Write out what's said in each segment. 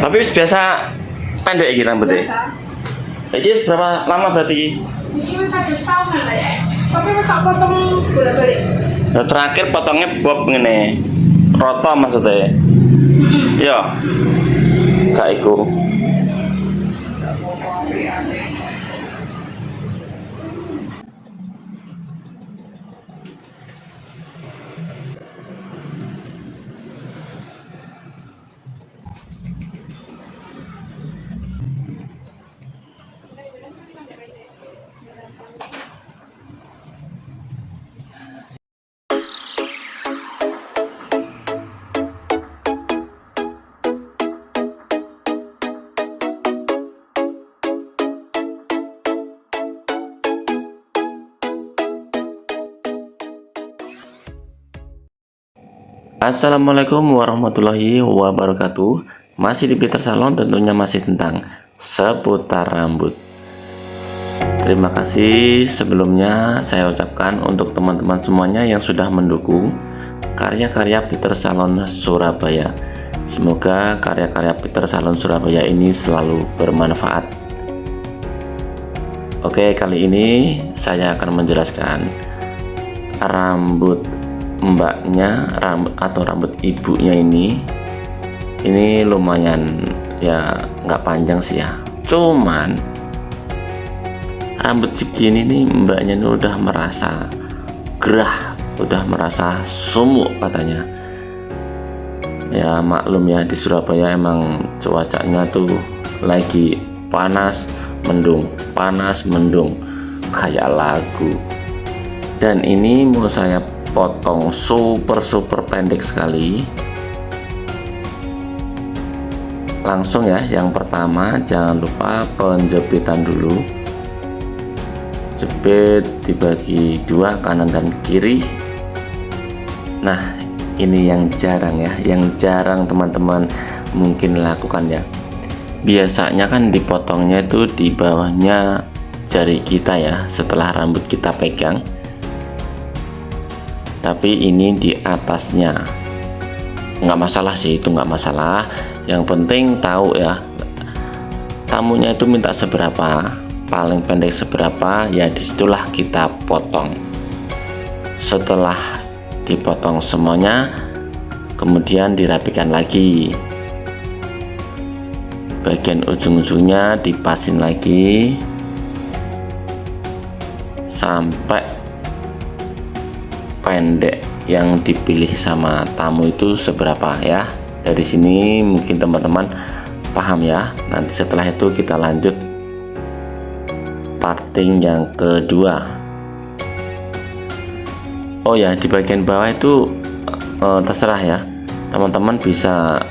Tapi biasa pendek iki rambutnya. Biasa. Iki berapa lama berarti? Ini wis ada setahunan lah ya. Tapi wis tak potong bolak-balik. Nah, terakhir potongnya bob ngene. Roto maksudnya. Yo. Gak iku. Assalamualaikum warahmatullahi wabarakatuh. Masih di Peter Salon, tentunya masih tentang seputar rambut. Terima kasih sebelumnya saya ucapkan untuk teman-teman semuanya yang sudah mendukung karya-karya Peter Salon Surabaya. Semoga karya-karya Peter Salon Surabaya ini selalu bermanfaat. Oke, kali ini saya akan menjelaskan rambut mbaknya, rambut atau rambut ibunya ini lumayan ya, nggak panjang sih ya, cuman rambut segini nih mbaknya ini udah merasa gerah, udah merasa sumuk katanya. Ya maklum ya, di Surabaya emang cuacanya tuh lagi panas mendung kayak lagu. Dan ini mau saya potong super pendek sekali. Langsung ya, yang pertama jangan lupa penjepitan dulu. Jepit dibagi dua, kanan dan kiri. Nah ini yang jarang ya, yang jarang teman-teman mungkin lakukan ya. Biasanya kan dipotongnya itu di bawahnya jari kita ya, setelah rambut kita pegang. Tapi ini di atasnya, nggak masalah sih, itu nggak masalah. Yang penting tahu ya, tamunya itu minta seberapa, paling pendek seberapa, ya disitulah kita potong. Setelah dipotong semuanya, kemudian dirapikan lagi, bagian ujung-ujungnya dipasin lagi sampai pendek yang dipilih sama tamu itu seberapa ya. Dari sini mungkin teman-teman paham ya. Nanti setelah itu kita lanjut parting yang kedua. Oh ya, di bagian bawah itu terserah ya, teman-teman bisa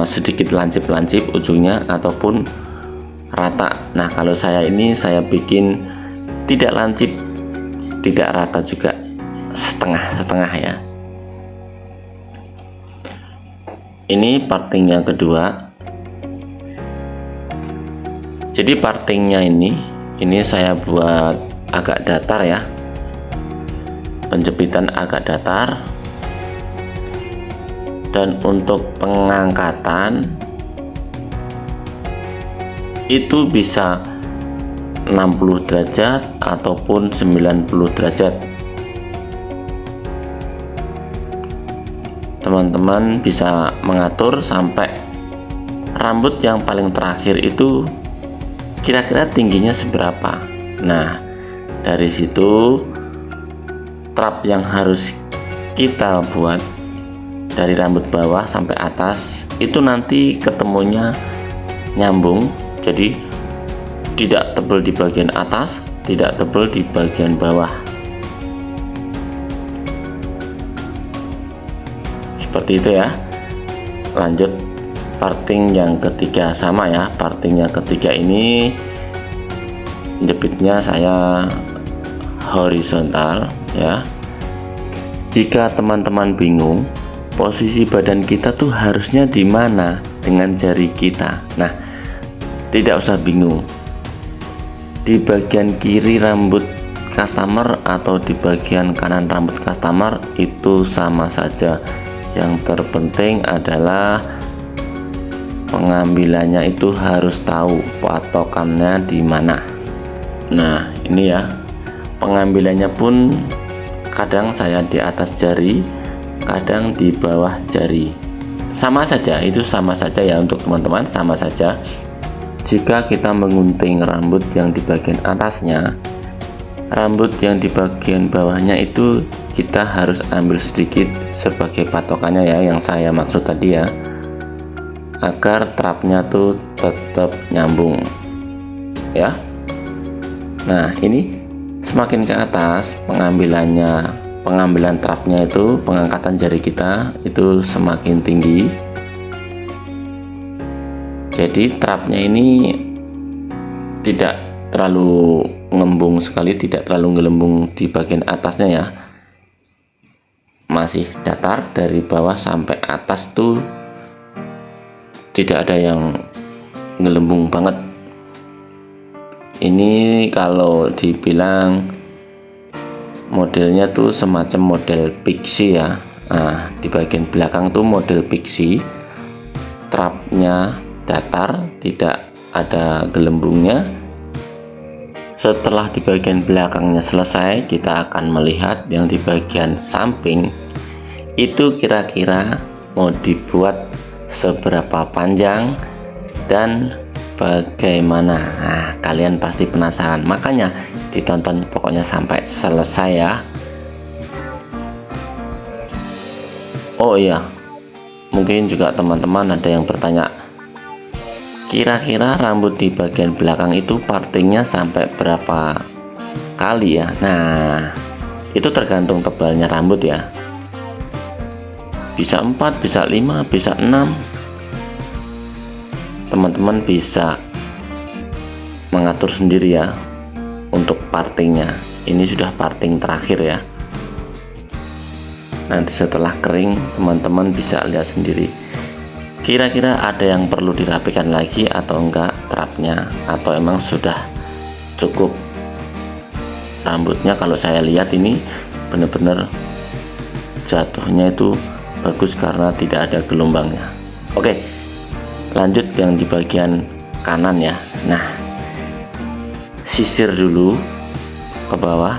sedikit lancip-lancip ujungnya ataupun rata. Nah kalau saya ini saya bikin tidak lancip, tidak rata juga, setengah-setengah ya. Ini parting yang kedua. Jadi partingnya ini saya buat agak datar ya, penjepitan agak datar. Dan untuk pengangkatan itu bisa 60 derajat ataupun 90 derajat. Teman-teman bisa mengatur sampai rambut yang paling terakhir itu kira-kira tingginya seberapa. Nah dari situ trap yang harus kita buat dari rambut bawah sampai atas itu nanti ketemunya nyambung, jadi tidak tebal di bagian atas, tidak tebal di bagian bawah. Seperti itu ya. Lanjut parting yang ketiga, sama ya, parting yang ketiga ini jepitnya saya horizontal ya. Jika teman-teman bingung posisi badan kita tuh harusnya di mana dengan jari kita, nah tidak usah bingung. Di bagian kiri rambut customer atau di bagian kanan rambut customer itu sama saja. Yang terpenting adalah pengambilannya itu harus tahu patokannya di mana. Nah, ini ya, pengambilannya pun kadang saya di atas jari, kadang di bawah jari. Sama saja, itu sama saja ya untuk teman-teman, sama saja. Jika kita mengunting rambut yang di bagian atasnya, rambut yang di bagian bawahnya itu kita harus ambil sedikit sebagai patokannya ya, yang saya maksud tadi ya, agar trapnya tuh tetap nyambung ya. Nah, ini semakin ke atas pengambilan trapnya itu, pengangkatan jari kita itu semakin tinggi. Jadi trapnya ini tidak terlalu ngembung sekali, tidak terlalu gelembung di bagian atasnya ya, masih datar. Dari bawah sampai atas tuh tidak ada yang gelembung banget. Ini kalau dibilang modelnya tuh semacam model pixie ya. Nah, di bagian belakang tuh model pixie, trapnya datar, tidak ada gelembungnya. Setelah di bagian belakangnya selesai, kita akan melihat yang di bagian samping itu kira-kira mau dibuat seberapa panjang dan bagaimana. Nah, kalian pasti penasaran, makanya ditonton pokoknya sampai selesai ya. Oh iya, mungkin juga teman-teman ada yang bertanya, kira-kira rambut di bagian belakang itu partingnya sampai berapa kali ya? Nah, itu tergantung tebalnya rambut ya, bisa 4, bisa 5, bisa 6. Teman-teman bisa mengatur sendiri ya untuk partingnya. Ini sudah parting terakhir ya, nanti setelah kering teman-teman bisa lihat sendiri kira-kira ada yang perlu dirapikan lagi atau enggak trapnya, atau emang sudah cukup rambutnya. Kalau saya lihat ini benar-benar jatuhnya itu bagus karena tidak ada gelombangnya. Oke, lanjut yang di bagian kanan ya. Nah, sisir dulu ke bawah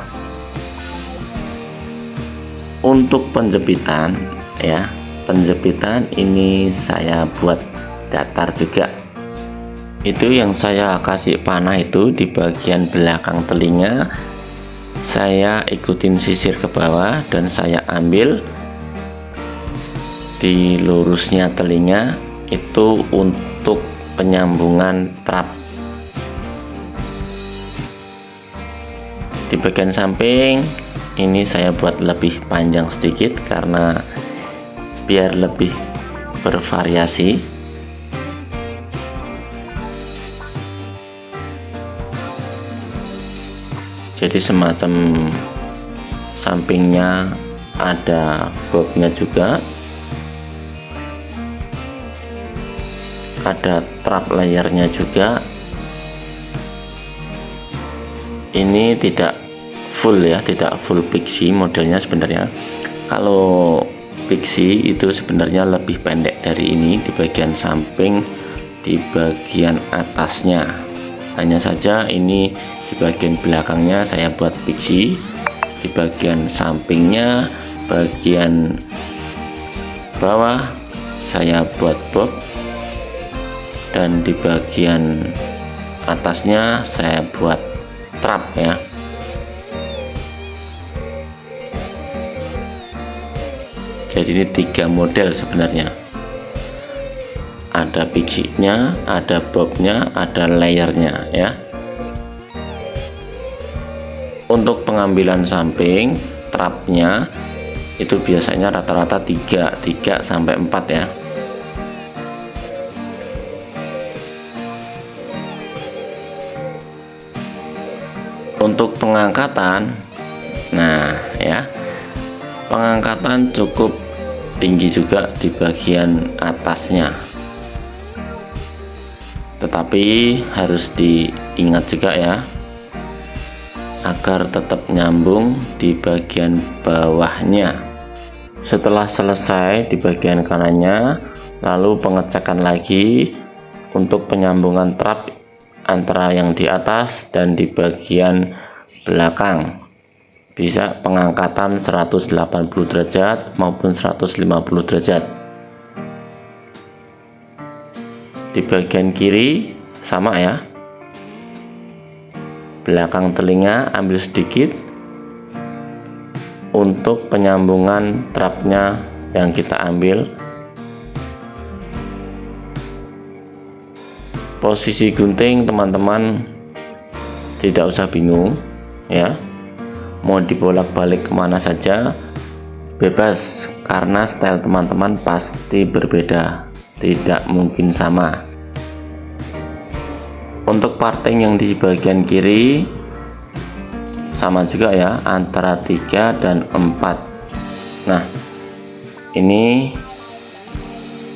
untuk penjepitan ya. Penjepitan ini saya buat datar juga. Itu yang saya kasih panah itu di bagian belakang telinga, saya ikutin sisir ke bawah dan saya ambil di lurusnya telinga itu untuk penyambungan trap. Di bagian samping ini saya buat lebih panjang sedikit karena biar lebih bervariasi. Jadi semacam sampingnya ada bobnya juga, ada trap layarnya juga. Ini tidak full ya, tidak full pixie modelnya sebenarnya. Kalau pixie itu sebenarnya lebih pendek dari ini di bagian samping, di bagian atasnya. Hanya saja ini di bagian belakangnya saya buat pixie, di bagian sampingnya, bagian bawah saya buat bob, dan di bagian atasnya saya buat trap ya. Jadi ini 3 model sebenarnya, ada pixie-nya, ada bobnya, ada layernya ya. Untuk pengambilan samping trapnya itu biasanya rata-rata 3 sampai 4 ya. Untuk pengangkatan, nah ya, pengangkatan cukup tinggi juga di bagian atasnya, tetapi harus diingat juga ya agar tetap nyambung di bagian bawahnya. Setelah selesai di bagian kanannya, Lalu pengecekan lagi untuk penyambungan trap antara yang di atas dan di bagian belakang. Bisa pengangkatan 180 derajat maupun 150 derajat. Di bagian kiri sama ya. Belakang telinga ambil sedikit untuk penyambungan trapnya yang kita ambil. Posisi gunting teman-teman tidak usah bingung ya, mau dibolak-balik kemana saja bebas, karena style teman-teman pasti berbeda, tidak mungkin sama. Untuk parting yang di bagian kiri sama juga ya, antara 3 dan 4. Nah ini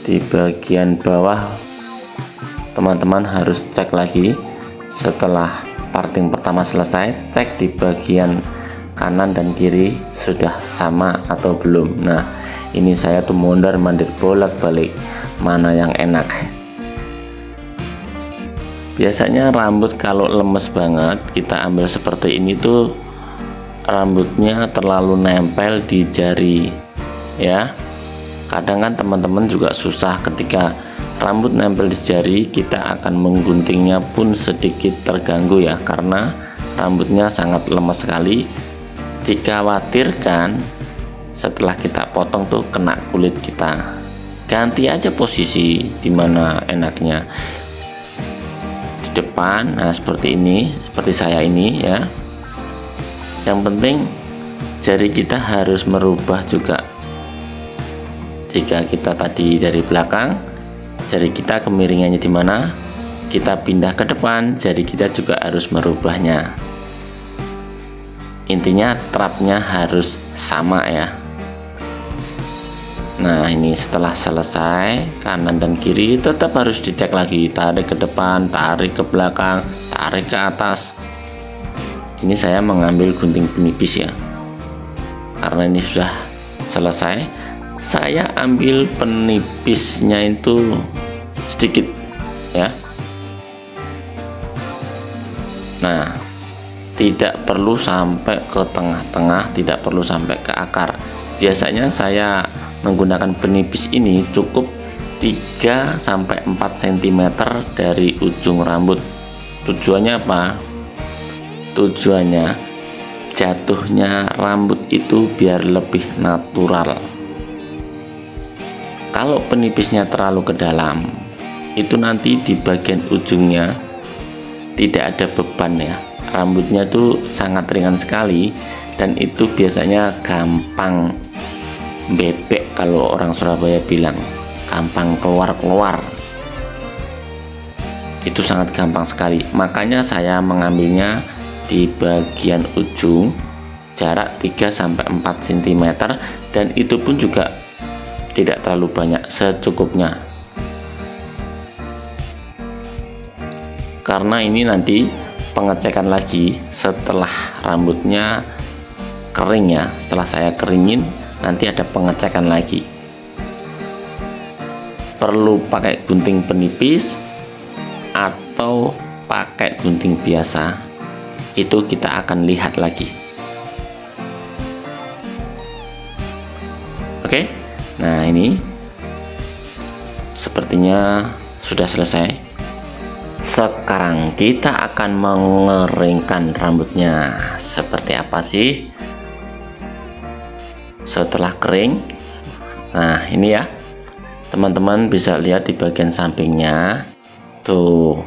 di bagian bawah teman-teman harus cek lagi setelah parting pertama selesai, cek di bagian kanan dan kiri sudah sama atau belum. Nah ini saya tuh mondar-mandir bolak-balik mana yang enak. Biasanya rambut kalau lemes banget kita ambil seperti ini tuh rambutnya terlalu nempel di jari ya. Kadang kan teman-teman juga susah ketika rambut nempel di jari, kita akan mengguntingnya pun sedikit terganggu ya, karena rambutnya sangat lemas sekali. Dikhawatirkan setelah kita potong tuh kena kulit kita. Ganti aja posisi dimana enaknya, di depan. Nah seperti ini, seperti saya ini ya. Yang penting jari kita harus merubah juga. Jika kita tadi dari belakang, jari kita kemiringannya di mana, kita pindah ke depan, jari kita juga harus merubahnya. Intinya trapnya harus sama ya. Nah ini setelah selesai, kanan dan kiri tetap harus dicek lagi, tarik ke depan, tarik ke belakang, tarik ke atas. Ini saya mengambil gunting penipis ya, karena ini sudah selesai. Saya ambil penipisnya itu sedikit ya. Nah tidak perlu sampai ke tengah-tengah, tidak perlu sampai ke akar. Biasanya saya menggunakan penipis ini cukup 3-4 cm dari ujung rambut. Tujuannya apa? Tujuannya jatuhnya rambut itu biar lebih natural. Kalau penipisnya terlalu ke dalam, itu nanti di bagian ujungnya tidak ada beban ya, rambutnya tuh sangat ringan sekali, dan itu biasanya gampang bebek, kalau orang Surabaya bilang gampang keluar-keluar. Itu sangat gampang sekali, makanya saya mengambilnya di bagian ujung, jarak 3-4 cm, dan itu pun juga tidak terlalu banyak, secukupnya. Karena ini nanti pengecekan lagi setelah rambutnya kering ya, setelah saya keringin nanti ada pengecekan lagi. Perlu pakai gunting penipis atau pakai gunting biasa, itu kita akan lihat lagi. Oke. Nah ini sepertinya sudah selesai. Sekarang kita akan mengeringkan rambutnya. Seperti apa sih setelah kering? Nah ini ya, teman-teman bisa lihat di bagian sampingnya tuh,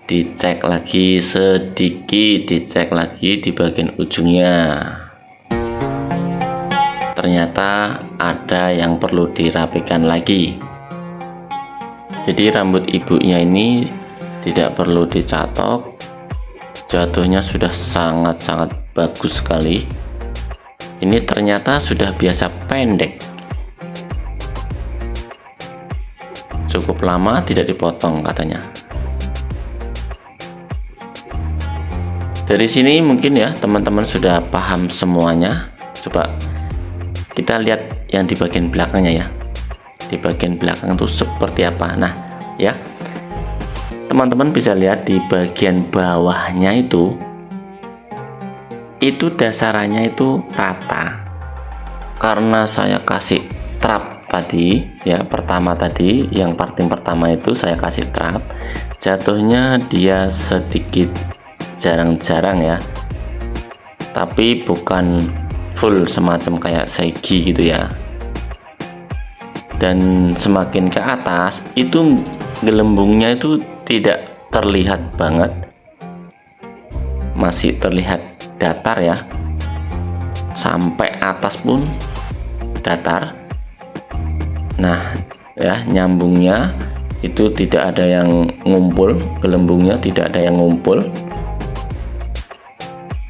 dicek lagi sedikit, dicek lagi di bagian ujungnya. Ternyata ada yang perlu dirapikan lagi. Jadi rambut ibunya ini tidak perlu dicatok, jatuhnya sudah sangat-sangat bagus sekali. Ini ternyata sudah biasa pendek, cukup lama tidak dipotong katanya. Dari sini mungkin ya teman-teman sudah paham semuanya. Coba kita lihat yang di bagian belakangnya ya. di bagian belakang itu seperti apa. Nah ya, teman-teman bisa lihat di bagian bawahnya itu dasarannya itu rata. Karena saya kasih trap tadi ya, pertama tadi yang parting pertama itu saya kasih trap, jatuhnya dia sedikit jarang-jarang ya, tapi bukan full semacam kayak segi gitu ya. Dan semakin ke atas itu gelembungnya itu tidak terlihat banget, masih terlihat datar ya, sampai atas pun datar. Nah ya, nyambungnya itu tidak ada yang ngumpul, gelembungnya tidak ada yang ngumpul.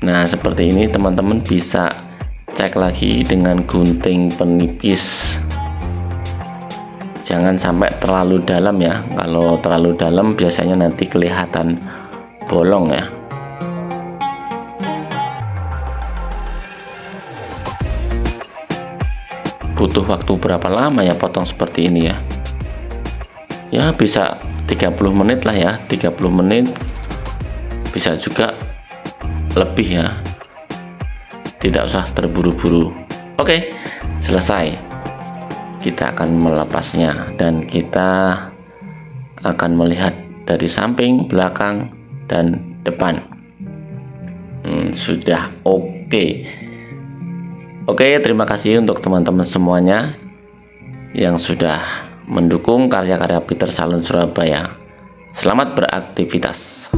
Nah seperti ini teman-teman bisa cek lagi dengan gunting penipis, jangan sampai terlalu dalam ya. Kalau terlalu dalam biasanya nanti kelihatan bolong ya. Butuh waktu berapa lama ya potong seperti ini ya? Ya bisa 30 menit lah ya, 30 menit bisa juga lebih ya, tidak usah terburu-buru. Oke, selesai. Kita akan melepasnya dan kita akan melihat dari samping, belakang, dan depan. Sudah oke. Oke, terima kasih untuk teman-teman semuanya yang sudah mendukung karya-karya Peter Salon Surabaya. Selamat beraktivitas.